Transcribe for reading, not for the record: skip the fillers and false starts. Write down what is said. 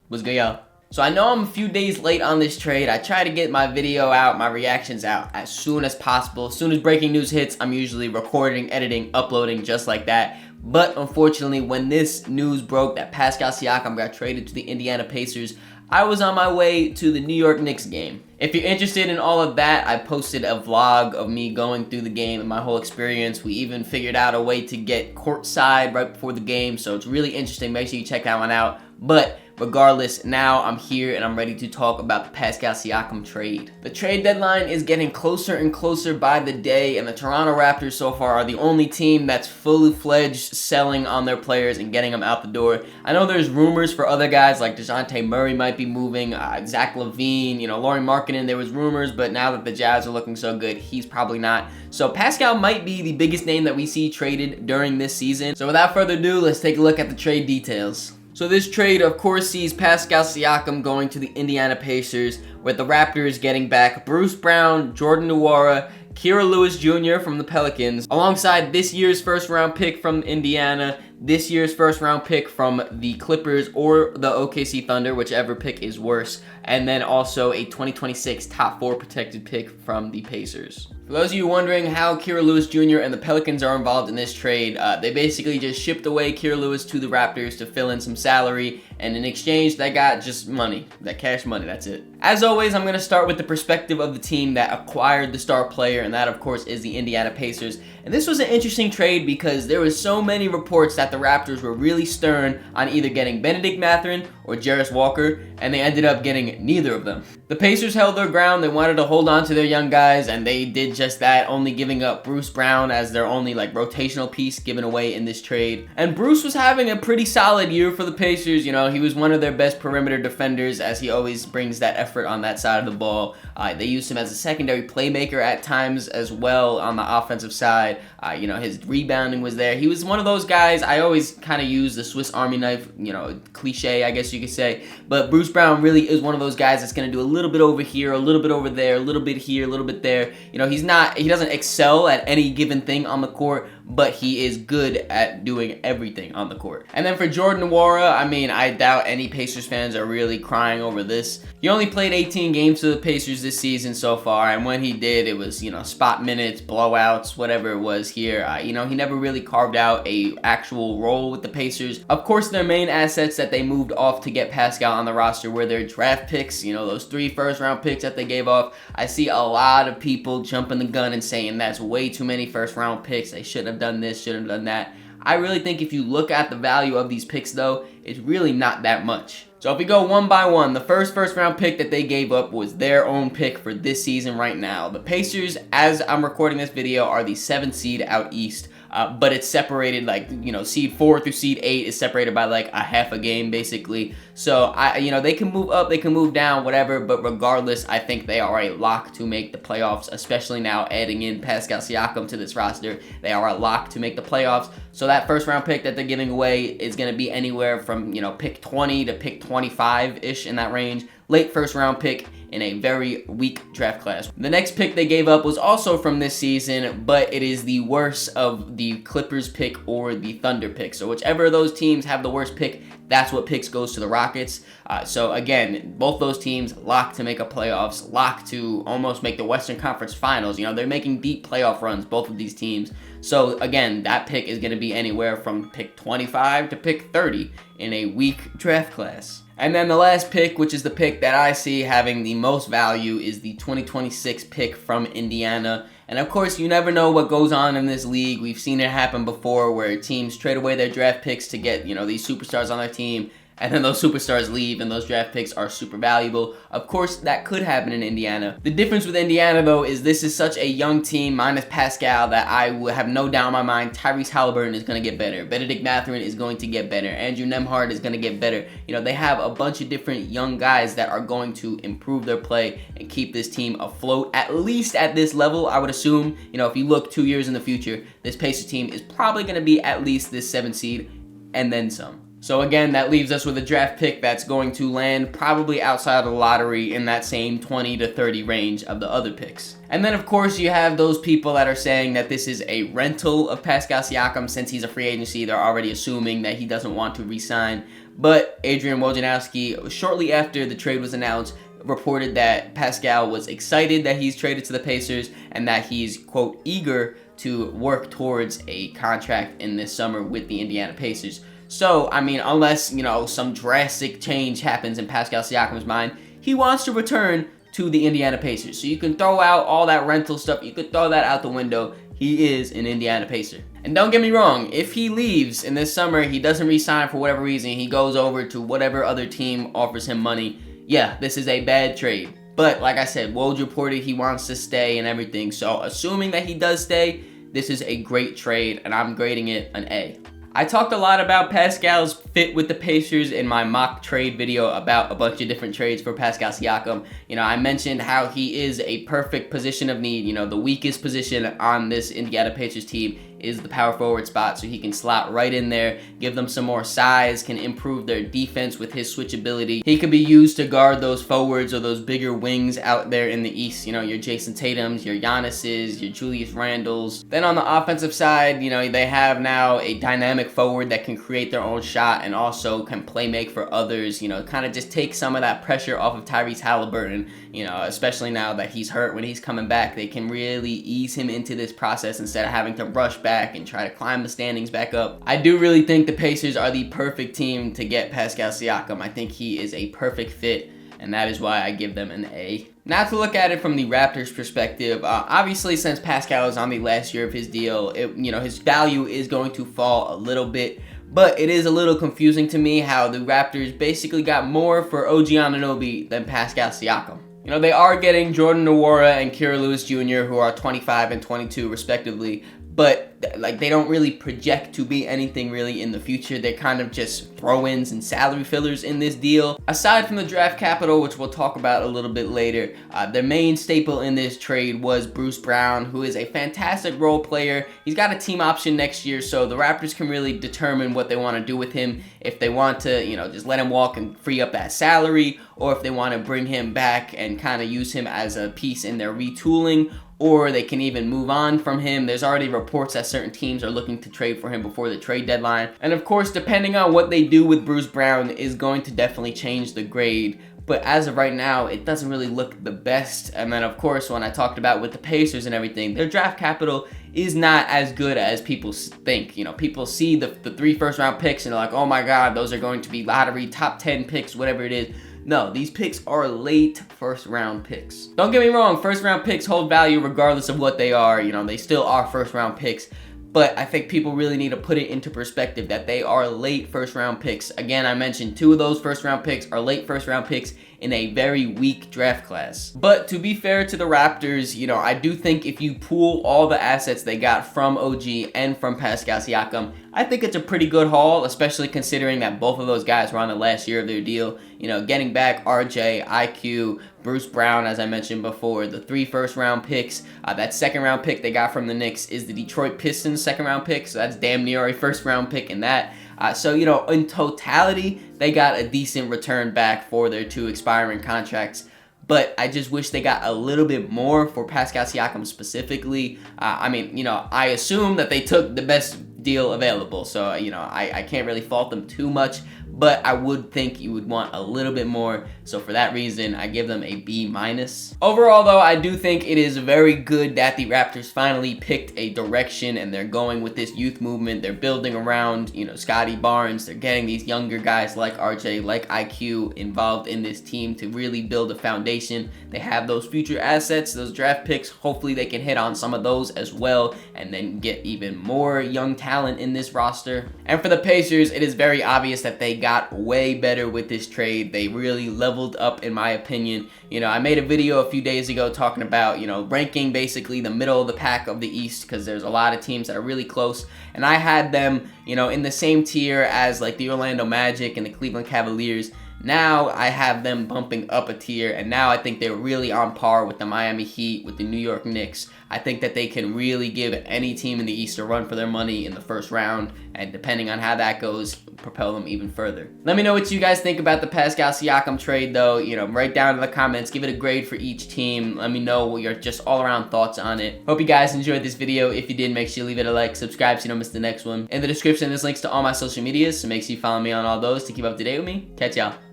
What's good, y'all? So I know I'm a few days late on this trade. I try to get my video out, my reactions out as soon as possible. As soon as breaking news hits, I'm usually recording, editing, uploading just like that. But unfortunately, when this news broke that Pascal Siakam got traded to the Indiana Pacers, I was on my way to the New York Knicks game. If you're interested in all of that, I posted a vlog of me going through the game and my whole experience. We even figured out a way to get courtside right before the game, so it's really interesting. Make sure you check that one out. But regardless, now I'm here and I'm ready to talk about the Pascal Siakam trade. The trade deadline is getting closer and closer by the day, and the Toronto Raptors so far are the only team that's fully fledged selling on their players and getting them out the door. I know there's rumors for other guys like DeJounte Murray might be moving, Zach LaVine, Lauri Markkanen, there was rumors, but now that the Jazz are looking so good, he's probably not. So Pascal might be the biggest name that we see traded during this season. So without further ado, let's take a look at the trade details. So this trade, of course, sees Pascal Siakam going to the Indiana Pacers, with the Raptors getting back Bruce Brown, Jordan Nwora, Kira Lewis Jr. from the Pelicans, alongside this year's first-round pick from Indiana, this year's first-round pick from the Clippers or the OKC Thunder, whichever pick is worse, and then also a 2026 top 4 protected pick from the Pacers. For those of you wondering how Kira Lewis Jr. and the Pelicans are involved in this trade, they basically just shipped away Kira Lewis to the Raptors to fill in some salary, and in exchange, they got just money, that cash money, that's it. As always, I'm going to start with the perspective of the team that acquired the star player, and that, of course, is the Indiana Pacers. And this was an interesting trade because there was so many reports that the Raptors were really stern on either getting Bennedict Mathurin or Jarris Walker, and they ended up getting neither of them. The Pacers held their ground. They wanted to hold on to their young guys, and they did just that, only giving up Bruce Brown as their only rotational piece given away in this trade. And Bruce was having a pretty solid year for the Pacers. He was one of their best perimeter defenders, as he always brings that effort on that side of the ball. They used him as a secondary playmaker at times as well on the offensive side. His rebounding was there. He was one of those guys, I always kind of use the Swiss Army knife, cliche, I guess you could say. But Bruce Brown really is one of those guys that's going to do a little bit over here, a little bit over there, a little bit here, a little bit there. He doesn't excel at any given thing on the court, but he is good at doing everything on the court. And then for Jordan Nwora, I doubt any Pacers fans are really crying over this. He only played 18 games for the Pacers this season so far, and when he did, it was, spot minutes, blowouts, whatever it was here. He never really carved out a actual role with the Pacers. Of course, their main assets that they moved off to get Pascal on the roster were their draft picks, those 3 first-round picks that they gave off. I see a lot of people jumping the gun and saying that's way too many first-round picks. They shouldn't have done this, shouldn't have done that. I really think if you look at the value of these picks, though, it's really not that much. So if we go one by one, the first round pick that they gave up was their own pick for this season right now. The Pacers, as I'm recording this video, are the 7th seed out east. But it's separated seed 4 through seed 8 is separated by a half a game basically. So they can move up, they can move down, whatever. But regardless, I think they are a lock to make the playoffs, especially now adding in Pascal Siakam to this roster. They are a lock to make the playoffs. So that first round pick that they're giving away is going to be anywhere from pick 20 to pick 25-ish in that range. Late first round pick in a very weak draft class. The next pick they gave up was also from this season, but it is the worst of the Clippers pick or the Thunder pick. So whichever of those teams have the worst pick, that's what picks goes to the Rockets. So again, both those teams locked to make a playoffs, locked to almost make the Western Conference Finals. They're making deep playoff runs, both of these teams. So again, that pick is going to be anywhere from pick 25 to pick 30 in a weak draft class. And then the last pick, which is the pick that I see having the most value, is the 2026 pick from Indiana. And of course, you never know what goes on in this league. We've seen it happen before where teams trade away their draft picks to get, these superstars on their team. And then those superstars leave and those draft picks are super valuable. Of course, that could happen in Indiana. The difference with Indiana, though, is this is such a young team, minus Pascal, that I will have no doubt in my mind Tyrese Halliburton is going to get better. Bennedict Mathurin is going to get better. Andrew Nembhard is going to get better. They have a bunch of different young guys that are going to improve their play and keep this team afloat, at least at this level. I would assume, if you look 2 years in the future, this Pacers team is probably going to be at least this 7th seed and then some. So again, that leaves us with a draft pick that's going to land probably outside of the lottery in that same 20 to 30 range of the other picks. And then, of course, you have those people that are saying that this is a rental of Pascal Siakam since he's a free agency. They're already assuming that he doesn't want to re-sign. But Adrian Wojnarowski, shortly after the trade was announced, reported that Pascal was excited that he's traded to the Pacers and that he's, quote, eager to work towards a contract in this summer with the Indiana Pacers. So, I mean, unless, some drastic change happens in Pascal Siakam's mind, he wants to return to the Indiana Pacers. So you can throw out all that rental stuff. You could throw that out the window. He is an Indiana Pacer. And don't get me wrong, if he leaves in this summer, he doesn't re-sign for whatever reason, he goes over to whatever other team offers him money, yeah, this is a bad trade. But like I said, Woj reported he wants to stay and everything. So assuming that he does stay, this is a great trade, and I'm grading it an A. I talked a lot about Pascal's fit with the Pacers in my mock trade video about a bunch of different trades for Pascal Siakam. I mentioned how he is a perfect position of need. The weakest position on this Indiana Pacers team is the power forward spot, so he can slot right in there, give them some more size, can improve their defense with his switchability. He could be used to guard those forwards or those bigger wings out there in the East, your Jason Tatums, your Giannis's, your Julius Randles. Then on the offensive side, they have now a dynamic forward that can create their own shot and also can play make for others, kind of just take some of that pressure off of Tyrese Halliburton, especially now that he's hurt. When he's coming back, they can really ease him into this process instead of having to rush back and try to climb the standings back up. I do really think the Pacers are the perfect team to get Pascal Siakam. I think he is a perfect fit, and that is why I give them an A. Now to look at it from the Raptors' perspective, obviously since Pascal is on the last year of his deal, his value is going to fall a little bit. But it is a little confusing to me how the Raptors basically got more for OG Anunoby than Pascal Siakam. They are getting Jordan Nwora and Kira Lewis Jr., who are 25 and 22 respectively, but they don't really project to be anything really in the future. They're kind of just throw-ins and salary fillers in this deal. Aside from the draft capital, which we'll talk about a little bit later, their main staple in this trade was Bruce Brown, who is a fantastic role player. He's got a team option next year, so the Raptors can really determine what they want to do with him. If they want to, just let him walk and free up that salary, or if they want to bring him back and kind of use him as a piece in their retooling, or they can even move on from him. There's already reports that certain teams are looking to trade for him before the trade deadline. And of course, depending on what they do with Bruce Brown is going to definitely change the grade. But as of right now, it doesn't really look the best. And then of course, when I talked about with the Pacers and everything, their draft capital is not as good as people think. People see the 3 first-round picks and they're like, oh my God, those are going to be lottery, top 10 picks, whatever it is. No, these picks are late first-round picks. Don't get me wrong, first-round picks hold value regardless of what they are. They still are first-round picks. But I think people really need to put it into perspective that they are late first-round picks. Again, I mentioned 2 of those first-round picks are late first-round picks in a very weak draft class. But to be fair to the Raptors, I do think if you pool all the assets they got from OG and from Pascal Siakam, I think it's a pretty good haul, especially considering that both of those guys were on the last year of their deal. Getting back RJ, IQ, Bruce Brown, as I mentioned before, the 3 first-round picks. That second-round pick they got from the Knicks is the Detroit Pistons second-round pick, so that's damn near a first-round pick in that. So, in totality, they got a decent return back for their 2 expiring contracts. But I just wish they got a little bit more for Pascal Siakam specifically. I assume that they took the best deal available, so, I can't really fault them too much. But I would think you would want a little bit more. So for that reason, I give them a B-. Overall, though, I do think it is very good that the Raptors finally picked a direction and they're going with this youth movement. They're building around, Scotty Barnes. They're getting these younger guys like RJ, like IQ involved in this team to really build a foundation. They have those future assets, those draft picks. Hopefully they can hit on some of those as well and then get even more young talent in this roster. And for the Pacers, it is very obvious that they got way better with this trade. They really leveled up, in my opinion. I made a video a few days ago talking about, ranking basically the middle of the pack of the East, because there's a lot of teams that are really close, and I had them, in the same tier as like the Orlando Magic and the Cleveland Cavaliers. Now I have them bumping up a tier, and now I think they're really on par with the Miami Heat, with the New York Knicks. I think that they can really give any team in the East a run for their money in the first round, and depending on how that goes, propel them even further. Let me know what you guys think about the Pascal Siakam trade, though. You know, write down in the comments, give it a grade for each team. Let me know what your just all-around thoughts on it. Hope you guys enjoyed this video. If you did, make sure you leave it a like, subscribe so you don't miss the next one. In the description, there's links to all my social medias, so make sure you follow me on all those to keep up to date with me. Catch y'all.